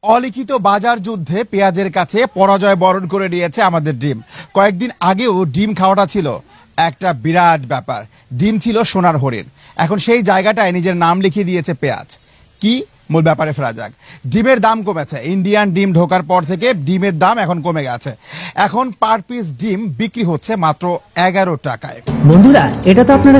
অলিখিত বাজার যুদ্ধে পেঁয়াজের কাছে পরাজয় বরণ করে নিয়েছে আমাদের ডিম। কয়েকদিন আগেও ডিম খাওয়াটা ছিল একটা বিরাট ব্যাপার। ডিম ছিল সোনার হরিণ, এখন সেই জায়গাটায় নিজের নাম লিখিয়ে দিয়েছে পেঁয়াজ। কি মূল ব্যাপারে ফেরা যাক। ডিমের দাম কমেছে। ইন্ডিয়ান ডিম ঢোকার পর থেকে ডিমের দাম এখন কমে গেছে। এখন পার পিস ডিম বিক্রি হচ্ছে মাত্র 11 টাকায়। বন্ধুরা, এটা তো আপনারা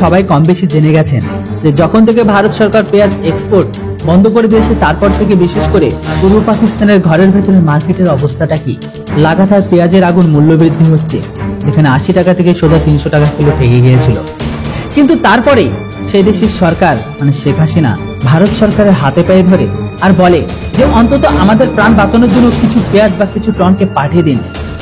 সবাই কম বেশি জেনে গেছেন যে যখন থেকে ভারত সরকার পেঁয়াজ এক্সপোর্ট বন্ধ করে দিয়েছে, তারপর থেকে বিশেষ করে পূর্ব পাকিস্তানের ঘরের ভেতরে মার্কেটের অবস্থাটা কি। লাগাতার পেঁয়াজের আগুন মূল্য বৃদ্ধি হচ্ছে, যেখানে 80 টাকা থেকে সোজা 300 টাকা কিলো ঠেকে গিয়েছিল। কিন্তু তারপরে সেই দেশের সরকার মানে শেখ হাসিনা ভারত সরকারের হাতে পায়ে ধরে আর বলে যে অন্তত আমাদের প্রাণ বাঁচানোর জন্য কিছু পেঁয়াজ বা কিছু টনকে পাঠিয়ে দিন,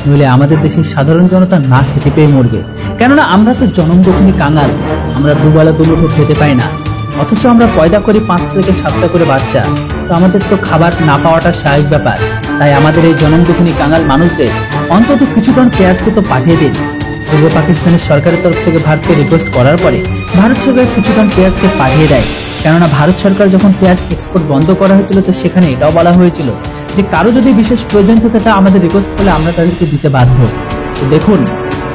নইলে আমাদের দেশের সাধারণ জনতা না খেতে পেয়ে মরবে। কেননা আমরা তো জনমদখনী কাঙাল, আমরা দুবেলা দুমুঠো খেতে পাই না, অথচ আমরা পয়দা করি 5 থেকে 7টা করে বাচ্চা। তো আমাদের তো খাবার না পাওয়াটা স্বাভাবিক ব্যাপার। তাই আমাদের এই জনমদখনী কাঙাল মানুষদের অন্তত কিছু টন পেঁয়াজকে তো পাঠিয়ে দিন। পূর্ব পাকিস্তানের সরকারের তরফ থেকে ভারতকে রিকোয়েস্ট করার পরে ভারত সরকার কিছু টন পেঁয়াজকে পাঠিয়ে দেয়। কেননা ভারত সরকার যখন পেঁয়াজ এক্সপোর্ট বন্ধ করা হয়েছিল, তো সেখানে এটাও বলা হয়েছিল যে কারো যদি বিশেষ প্রয়োজন থাকে তা আমাদের রিকোয়েস্ট করলে আমরা তাদেরকে দিতে বাধ্য। তো দেখুন,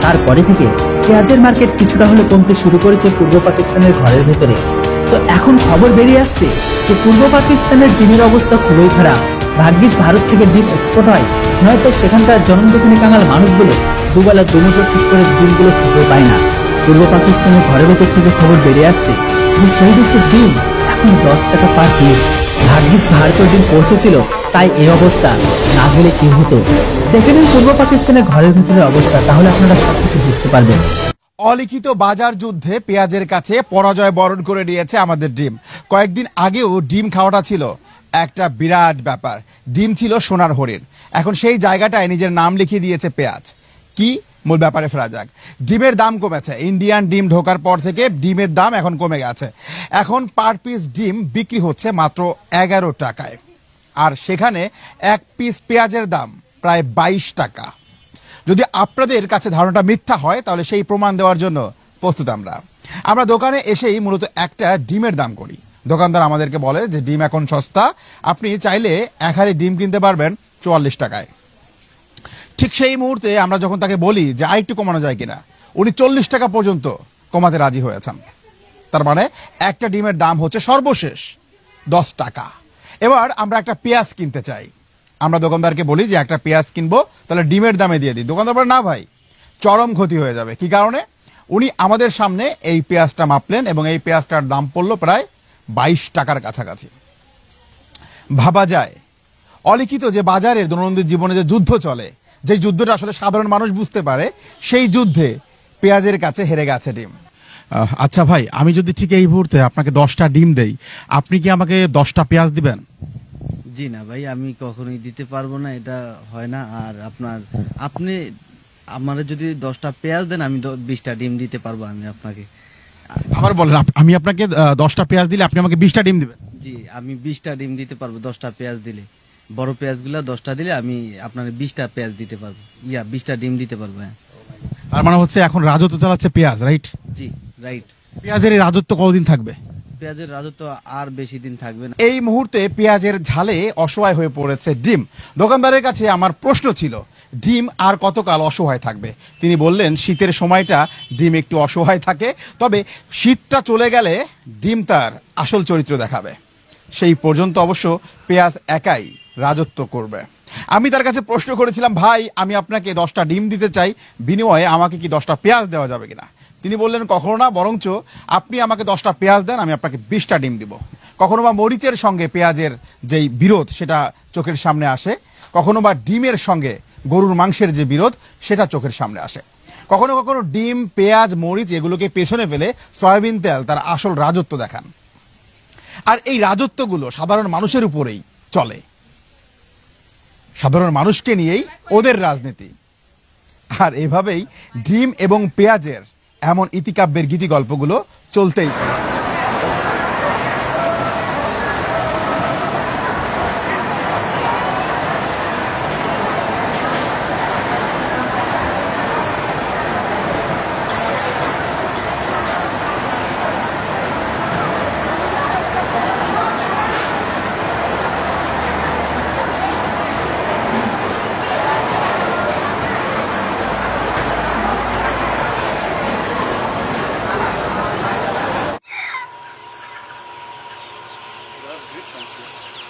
তারপরে থেকে পেঁয়াজের মার্কেট কিছুটা হলে কমতে শুরু করেছে পূর্ব পাকিস্তানের ঘরের ভেতরে। তো এখন খবর বেরিয়ে আসছে যে পূর্ব পাকিস্তানের ডিমের অবস্থা খুবই খারাপ। ভাগ্যিস ভারত থেকে ডিম এক্সপোর্ট হয়, নয়তো সেখানকার জনমদখনী কাঙাল মানুষগুলো দুবেলা দুমুঠো ঠিক করে ডিমগুলো খেতে পায় না। পূর্ব পাকিস্তানের ঘরের ভেতর থেকে খবর বেরিয়ে আসছে যে সেই দেশের ডিম এখন 10 টাকা পার পিস। ভাগ্যিস ভারতীয় ডিম পৌঁছেছিল, তাই এই অবস্থা। না গেলে কি হতো দেখে নিন পূর্ব পাকিস্তানের ঘরের ভেতরের অবস্থা, তাহলে আপনারা সবকিছু বুঝতে পারবেন। অলিখিত বাজার যুদ্ধে পেঁয়াজের কাছে পরাজয় বরণ করে নিয়েছে আমাদের ডিম। কয়েকদিন আগেও ডিম খাওয়াটা ছিল একটা বিরাট ব্যাপার। ডিম ছিল সোনার হরিণ, এখন সেই জায়গাটায় নিজের নাম লিখিয়ে দিয়েছে পেঁয়াজ। কি মূল ব্যাপারে ফেরা যাক। ডিমের দাম কমেছে। ইন্ডিয়ান ডিম ঢোকার পর থেকে ডিমের দাম এখন কমে গেছে। এখন পার পিস ডিম বিক্রি হচ্ছে মাত্র 11 টাকায়, আর সেখানে এক পিস পেঁয়াজের দাম প্রায় 22 টাকা। যদি আপনাদের কাছে ধারণাটা মিথ্যা হয়, তাহলে সেই প্রমাণ দেওয়ার জন্য প্রস্তুত আমরা দোকানে এসেই মূলত একটা ডিমের দাম করি। দোকানদার আমাদেরকে বলে যে ডিম এখন সস্তা, আপনি চাইলে এক হাড়ি ডিম কিনতে পারবেন 44 টাকায়। ঠিক সেই মুহূর্তে আমরা যখন তাকে বলি যে আরেকটু কমানো যায় কিনা, উনি 40 টাকা পর্যন্ত কমাতে রাজি হয়েছেন। তার মানে একটা ডিমের দাম হচ্ছে সর্বশেষ 10 টাকা। এবার আমরা একটা পেঁয়াজ কিনতে চাই, আমরা দোকানদারকে বলি যে একটা পেঁয়াজ কিনবো, তাহলে ডিমের দামে দিয়ে দিই। দোকানদার বলে না ভাই, চরম ক্ষতি হয়ে যাবে। কি কারণে? উনি আমাদের সামনে এই পেঁয়াজটা মাপলেন এবং এই পেঁয়াজটার দাম পড়লো প্রায় 22 টাকার কাছাকাছি। ভাবা যায় অলিখিত যে বাজারের দৈনন্দিন জীবনে যে যুদ্ধ চলে, যে যুদ্ধটা আসলে সাধারণ মানুষ বুঝতে পারে, সেই যুদ্ধে পেঁয়াজের কাছে হেরে গেছে ডিম। আচ্ছা ভাই, আমি যদি ঠিক এই মুহূর্তে আপনাকে 10টা ডিম দেই, আপনি কি আমাকে 10টা পেঁয়াজ দিবেন? জি না ভাই, আমি কখনোই দিতে পারবো না, এটা হয় না। আর আপনি আমার যদি 10টা পেঁয়াজ দেন, আমি 20টা ডিম দিতে পারবো আমি আপনাকে। আবার বলেন, আমি আপনাকে 10টা পেঁয়াজ দিলে আপনি আমাকে 20টা ডিম দিবেন? জি, আমি 20টা ডিম দিতে পারবো 10টা পেঁয়াজ দিলে। বড় পেঁয়াজগুলো 10টা দিলে আমি আপনার 20টা পেঁয়াজ দিতে পারবো, 20টা ডিম দিতে পারবো। হ্যাঁ, তার মানে হচ্ছে এখন রাজত্ব চালাচ্ছে পেঁয়াজ, রাইট? জি রাইট। পেঁয়াজের এই রাজত্ব কতদিন থাকবে? পেঁয়াজের রাজত্ব আর বেশি দিন থাকবে না। এই মুহূর্তে পেঁয়াজের ঝালে অসহায় হয়ে পড়েছে ডিম। দোকানদারের কাছে আমার প্রশ্ন ছিল, ডিম আর কতকাল অসহায় থাকবে? তিনি বললেন শীতের সময়টা ডিম একটু অসহায় থাকে, তবে শীতটা চলে গেলে ডিম তার আসল চরিত্র দেখাবে। সেই পর্যন্ত অবশ্য পেঁয়াজ একাই রাজত্ব করবে। আমি তার কাছে প্রশ্ন করেছিলাম, ভাই আমি আপনাকে 10টা ডিম দিতে চাই, বিনিময়ে আমাকে কি 10টা পেঁয়াজ দেওয়া যাবে কিনা? তিনি বললেন কখনো না, বরঞ্চ আপনি আমাকে 10টা পেঁয়াজ দেন, আমি আপনাকে 20টা ডিম দিব। কখনো বা মরিচের সঙ্গে পেঁয়াজের যেই বিরোধ সেটা চোখের সামনে আসে, কখনো বা ডিমের সঙ্গে গরুর মাংসের যে বিরোধ সেটা চোখের সামনে আসে। কখনো কখনো ডিম, পেঁয়াজ, মরিচ এগুলোকে পেছনে ফেলে সয়াবিন তেল তার আসল রাজত্ব দেখান। আর এই রাজত্বগুলো সাধারণ মানুষের উপরেই চলে, সাধারণ মানুষকে নিয়েই ওদের রাজনীতি। আর এভাবেই ডিম এবং পেঁয়াজের এমন ইতিকাব্যের গীতি গল্পগুলো চলতেই থাকে। That's great, thank you.